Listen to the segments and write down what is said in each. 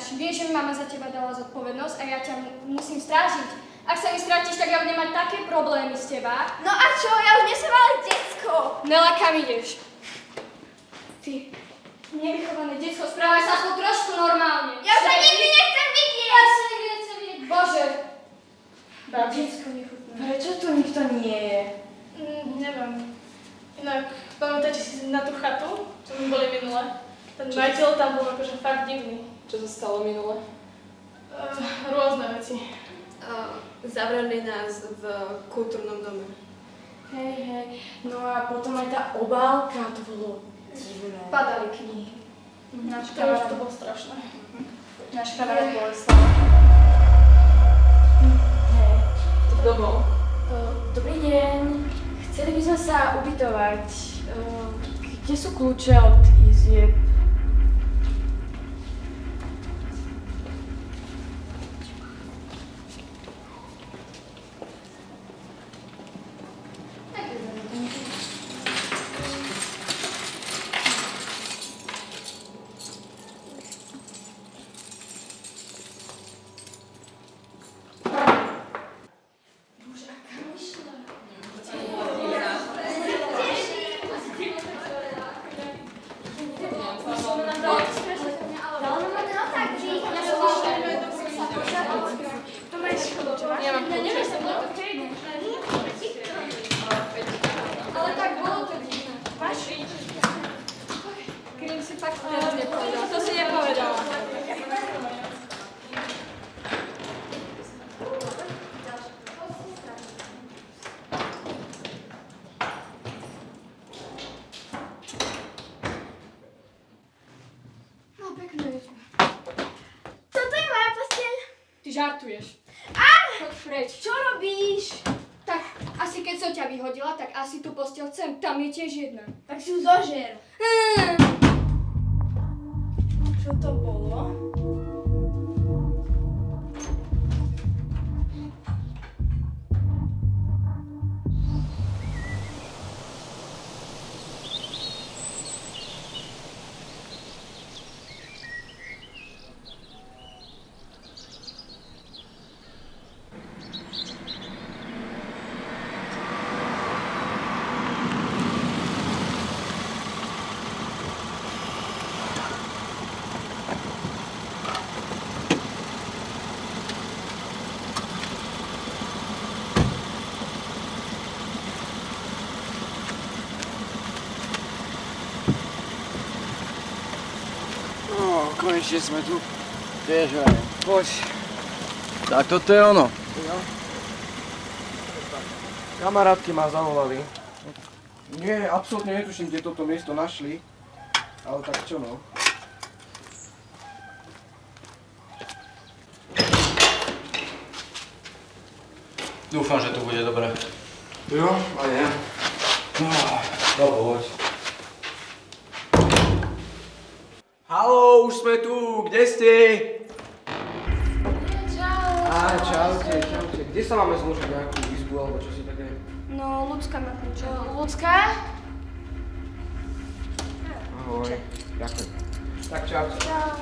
vyzeráš. Vieš, že mi mama za teba dala zodpovednosť a ja ťa musím strážiť. Ak sa mi strátiš, tak ja budem mať také problémy z teba. No a čo? Ja už nesem ale decko. Nela, kam ideš? Ty, nevychované decko, správaj sa aspoň trošku normálne. Ja sa nikdy nechcem vidieť. Ja sa nikdy nechcem vidieť. Bože. Decko nechutné. Prečo tu nikto nie je? Neviem. Inak, pamätáte si na tú chatu, čo my boli minule? Ten majiteľ tam bol akože fakt divný. Čo sa stalo minule? Rôzne veci. Zavreli nás v kultúrnom dome. Hej. No a potom aj tá obálka, to bolo divné. Padali knihy. To už to bolo strašné. Náš kamarát Boleslav. Hej. To kto bol? Dobrý deň. Chceli by sme sa ubytovať. Kde sú kľúče od izieb? Ale tak bolo to divné. Kým si fakt teraz nepovedala. To si nepovedala. No, pekné je. Toto je moja posteľ. Ty žartuješ. Choď preč. Čo robíš? Tak, asi keď som ťa vyhodila, tak asi tú posteľ chcem. Tam je tiež jedna. Tak si ju zožer. Čo to bolo? Konečne sme tu. Tiež aj. Poď. Tak toto je ono. Jo. Kamarátky ma zavolali. Nie, absolútne netuším, kde toto miesto našli. Ale tak čo no. Dúfam, že to bude dobré. Jo, a ja. No poď. Haló, už sme tu, kde ste? Čau. Čaute. Kde sa máme zložiť, nejakú izbu alebo čo si také? No, Ľudská má kľúče. Ľudská? Ahoj. Ďakujem. Tak čaute. Čau.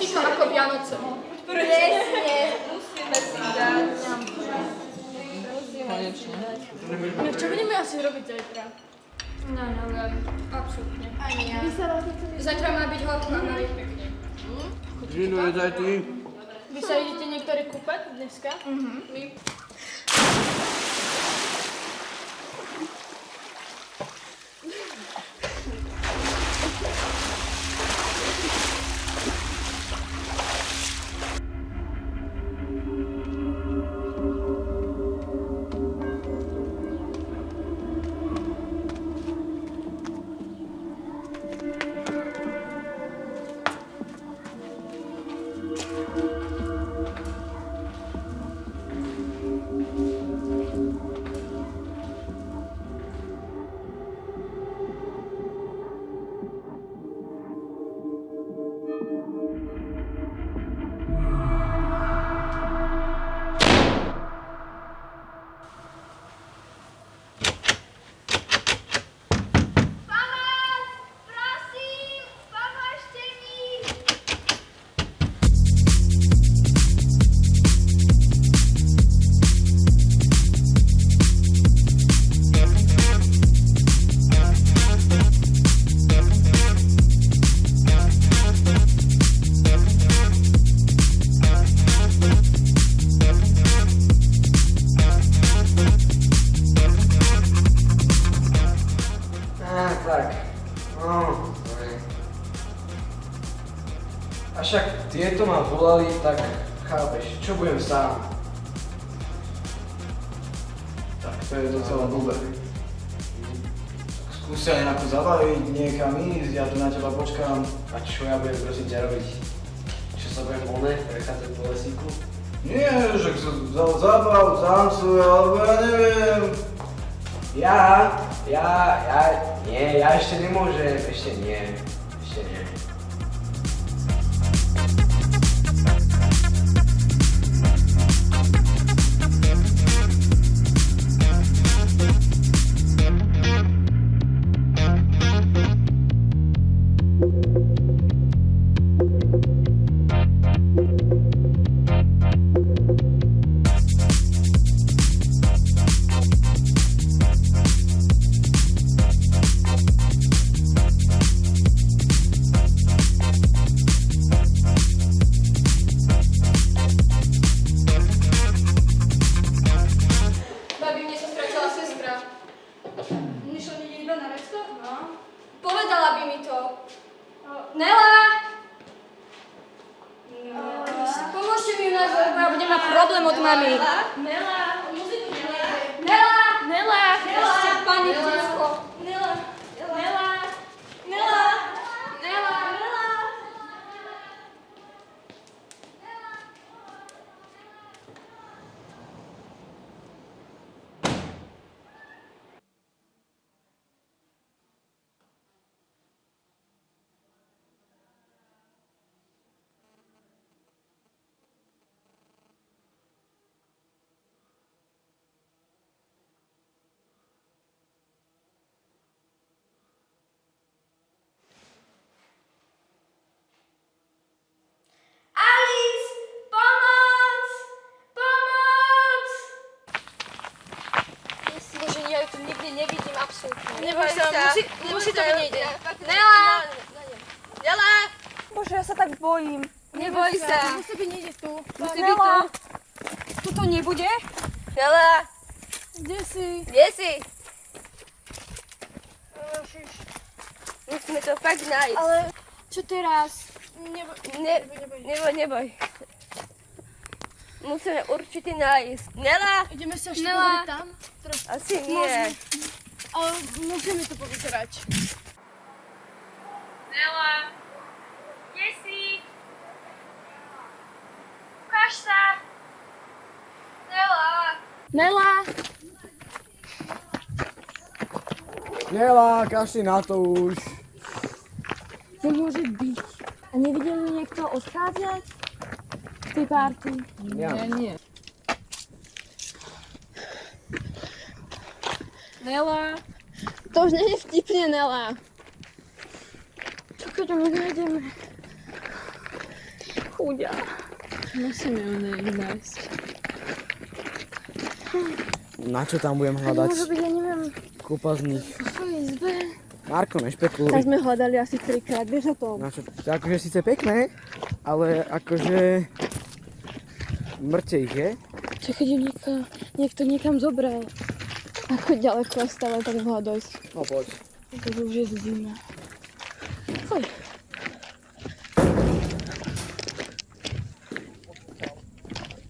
Ticho ako Vianoce. Presne. No čo budeme asi robiť zajtra? No, neviem. Absolútne. Ani ja. Zajtra má byť horko a mali pekne. Žino, jedaj ty. Vy sa idete niektorí kúpať dneska? My. tieto ma volali, tak chápeš, čo budem sám? Tak to je docela blbé. Skús sa nejako zabaviť, niekam ísť, ja tu na teba počkám. A čo ja budem prosím ťa robiť? Čo sa budem voľné prechádzať po lesíku? Nie, že sa zabav, tancuj, alebo ja neviem. Ja ešte nemôžem, ešte nie. Babi, mne sa stratila sestra. Nešla niekde iba na resto? No. Povedala by mi to. Nela! Pomôžte mi u nás, lebo ja budem mať problém od mami. Nela, muziku nejde. Nela! Nela! Ešte pani Nela. detsko. Nela, Nela! Nela, Nela! Alice, pomoc! Pomoc! Bože, ja ju tu nikdy nevidím, absolútne. Neboj sa, musí to byť nejde. Nela! Nela! Bože, ja sa tak bojím. Neboj sa. Musí byť niekde tu. Musí byť tu. Tu to nebude? Nela! Kde si? Kde si? Musíme to fakt nájsť. Ale čo teraz? Neboj. Musíme určite nájsť. Nela! Ideme sa ešte Nela. pozrieť tam? Asi nie. Ale musíme to povyzerať. Nela! Kde si? Ukáž sa! Nela! Nela! Nela, kašli na to už. Nemôže byť. A nevidel ju niekto odchádzať? Z tej party? Ja. Nie. Nela? To už nie je vtipne, Nela. Čo keď ju nenájdeme? Chudia. Musíme ju nájsť. Na čo tam budem hľadať? Môže byť, ja neviem, Kúpa z nich. v svojej izbe. Marko, nešpekuluj. Tak sme hľadali asi 3-krát, vieš o tom. Na čo? To je akože síce pekné, ale akože... Mŕte ich, je? Čo keď ju niekto niekam zobral? Ako ďaleko stále tak mohla dojsť. No poď. To už je zima. Fuj.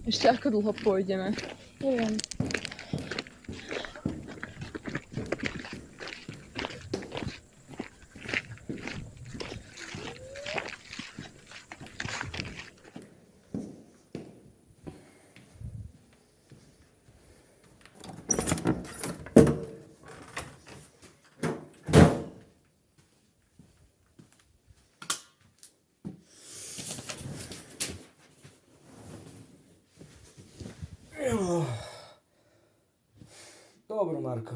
Ešte ako dlho pôjdeme? Neviem. Dobro, Marko.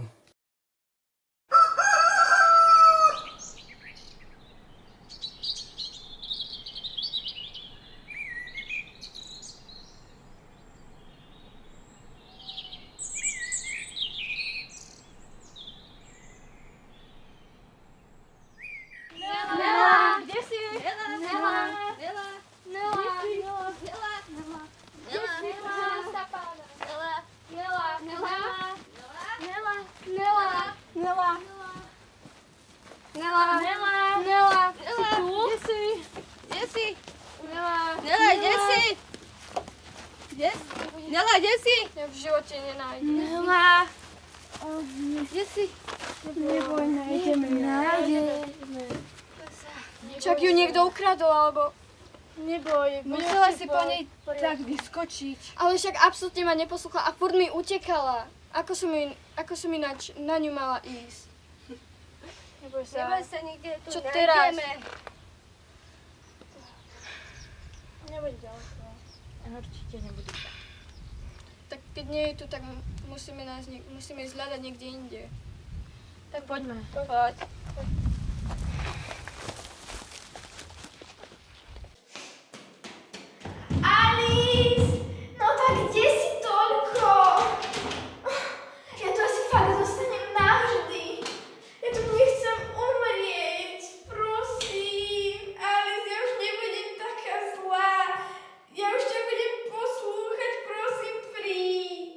Nela! Kde si? Nela! Nela! Nela! Nela! Nela! Nela! Nela! Nela! Nela! Nela! Nela! Kde? Nela, kde si? Ja v živote nenájdem. Nela, Kde si? neboj, nájdeme. Čak ju niekto ukradol, alebo... Neboj, Musela si po nej tak vyskočiť. Ale však absolútne ma neposlúchla a furt mi utekala. Ako som ináč na ňu mala ísť? Neboj sa. Neboj sa, nikde tu Čo teraz? nájdeme. Nebuď ďaleko. Určite nebude tak. Tak keď nie je tu, tak musíme ísť hľadať niekde inde. Tak poďme. Poď. Alice! No tak kde si toľko? Ja tu asi fakt zostanem navždy. Ja tu nechcem umrieť. Prosím. Alice, ja už nebudem taká zlá. Ja už ťa budem poslúchať. Prosím, príď.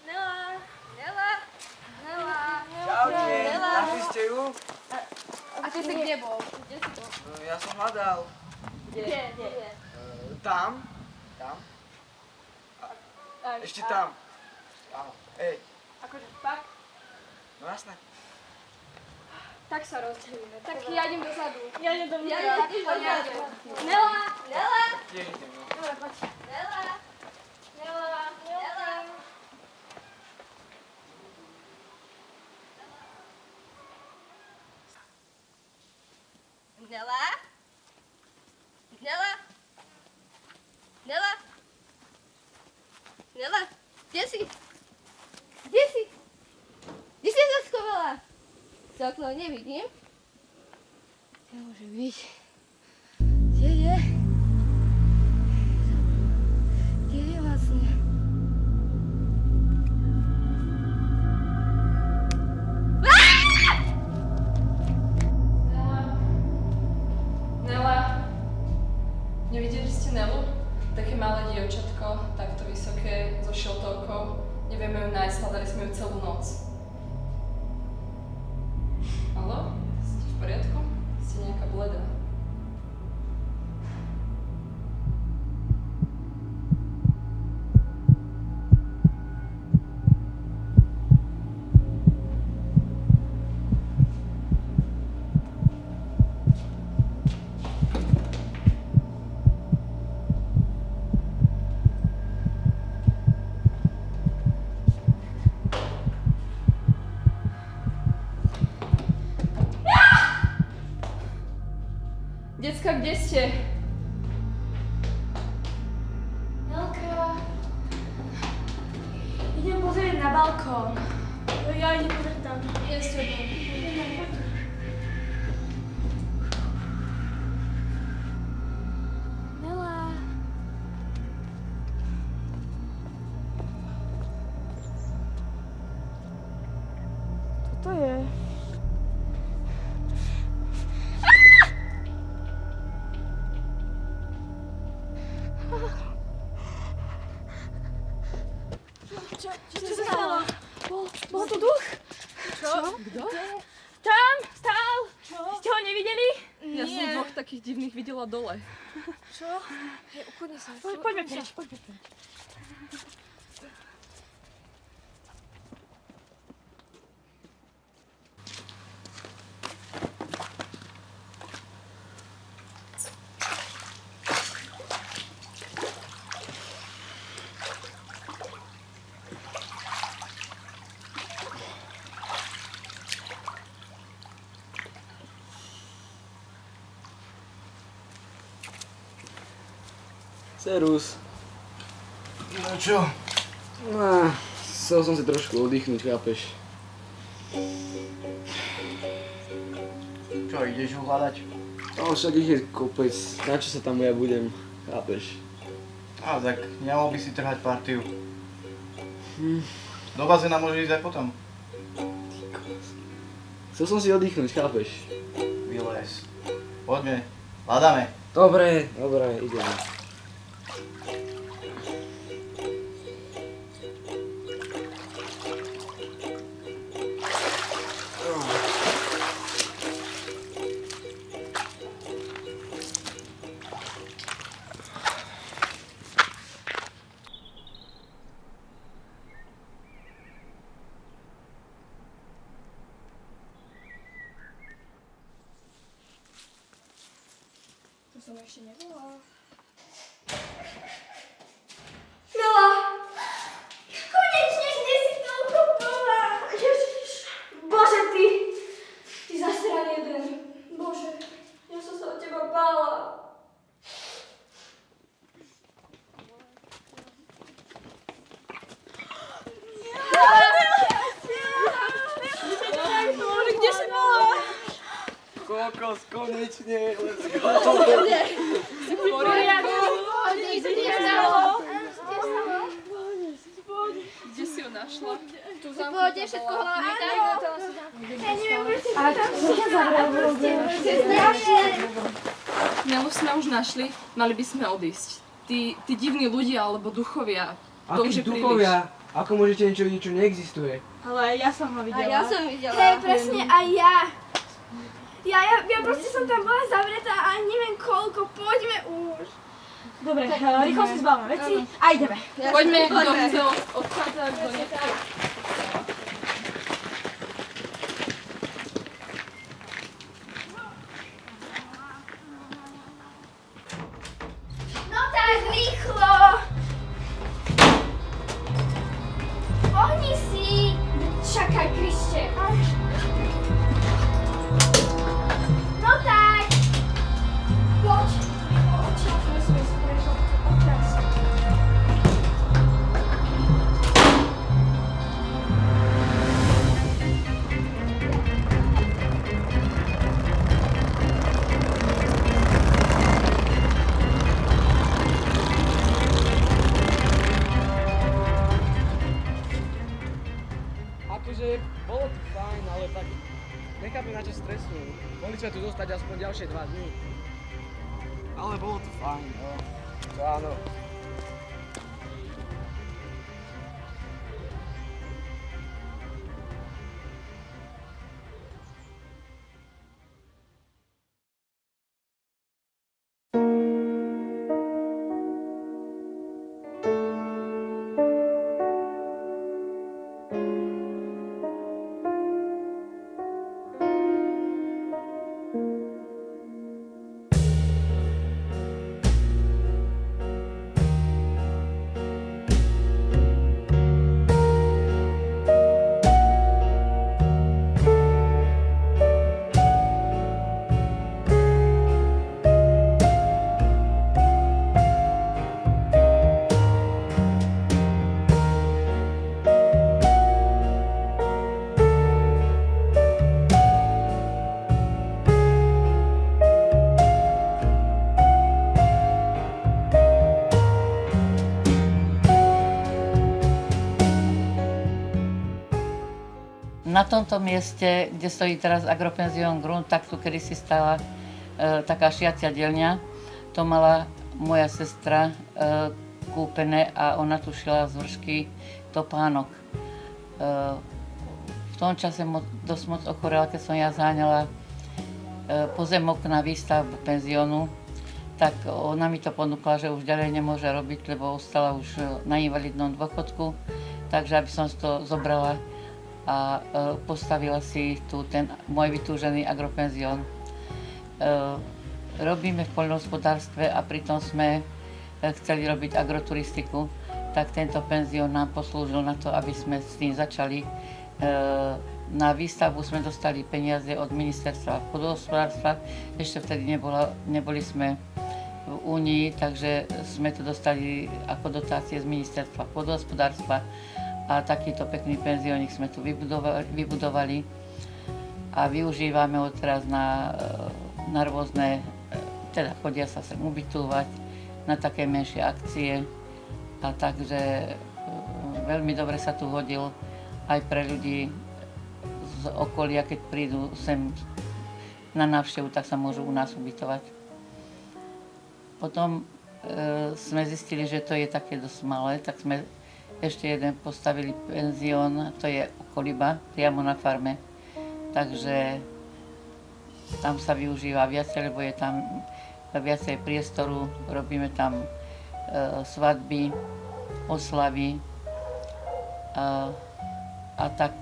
Nela. Nela. Nela. Čaute, našli ste ju? A ty si kde bol? Kde si bol? Ja som hľadal. Kde? Tam. Tam. Ešte tam. Áno. Ej, Akože fakt? no jasné. Tak sa rozdelíme. Tak ja idem dozadu. Ja idem do Ja vnútra. idem dozadu. Nela. Nela. Tiež idem, no. Nela. Nela. Nela. Nela? Nela? Nela? Nela? Kde si? Kde si? Kde si sa schovala? Z okno nevidím. Nemôže byť. Kde je? Kde je vlastne? Nela, nevideli ste Nelu? Také malé dievčatko, takto vysoké, so šiltovkou. Nevieme ju nájsť, hľadali sme ju celú noc. Haló? Ste v poriadku? Ste nejaká bledá. Decka, kde ste? Nelka. Idem pozrieť na balkón. Ja idem pozrieť tam. Ja s tebou. Nela. Toto je. Čo sa stalo? Bol to duch? Čo? Kto? Tam stál. Ste ho nevideli? Ja som dvoch takých divných videla dole. Ukludni sa. Poďme preč. Serus. No čo? Chcel som si trošku oddychnúť, chápeš? Čo, ideš ho hľadať? No však ich je kopec, na čo sa tam ja budem, chápeš? Tak nemohol by si trhať partiu. Do bazéna môže ísť aj potom. Chcel som si oddychnúť, chápeš? Vylez. Poďme, hľadáme. Dobre, ideme. som ešte nebola. Mila! Konečne, kde si toľko bola? Ježiš, bože ty! Ty zasraný jeden. Bože, ja som sa o teba bála. Kde si bola? Kokos, konečne, let's go! Kde si ju našla? Tu v pohode, všetko hlavne tak. Ja neviem, prečo to tam je. Nelu sme už našli, mali by sme odísť. Tí divní ľudia alebo duchovia, to už Akí je príliš. duchovia? Ako môžete niečo neexistuje? Ale aj ja som ho videla. A ja som videla. Hej, presne, aj ja. Ja proste som tam bola zavretá a neviem koľko, poďme už. Dobre, rýchlo si zbavme veci a ideme. Poďme, kto chce odchádzať, kto nechce. No tak rýchlo. Pohni si. Čakaj, Krište. No tak. Poď. Ja to musím ísť prečo. Odraz. Akože, bolo to fajn, ale tak nechápem na čo stresujú. Mohli sme tu zostať aspoň ďalšie 2 dní. Ale bolo to fajn, no. To áno. Na tomto mieste, kde stojí teraz Agropenzión Grunt, tak tu kedysi stala taká šiacia dielňa. To mala moja sestra kúpené a ona tu šila z vršky topánok. V tom čase dosť moc ochorela, keď som ja zháňala pozemok na výstavbu penziónu, tak ona mi to ponúkla, že už ďalej nemôže robiť, lebo ostala už na invalidnom dôchodku, takže aby som to zobrala a postavila si tu ten môj vytúžený agropenzión. Robíme v poľnohospodárstve a pritom sme chceli robiť agroturistiku, tak tento penzión nám poslúžil na to, aby sme s tým začali. Na výstavbu sme dostali peniaze od ministerstva pôdohospodárstva, ešte vtedy neboli sme v Únii, takže sme to dostali ako dotácie z ministerstva pôdohospodárstva. A takýto pekný penziónik sme tu vybudovali a využívame ho teraz na rôzne, teda chodia sa sem ubytovať, na také menšie akcie. A takže veľmi dobre sa tu hodil aj pre ľudí z okolia, keď prídu sem na návštevu, tak sa môžu u nás ubytovať. Potom sme zistili, že to je také dosť malé, tak sme ešte jeden postavili penzión, to je Koliba, priamo na farme. Takže tam sa využíva viacej, lebo je tam viacej priestoru, robíme tam svadby, oslavy a tak.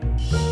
Ďakujem.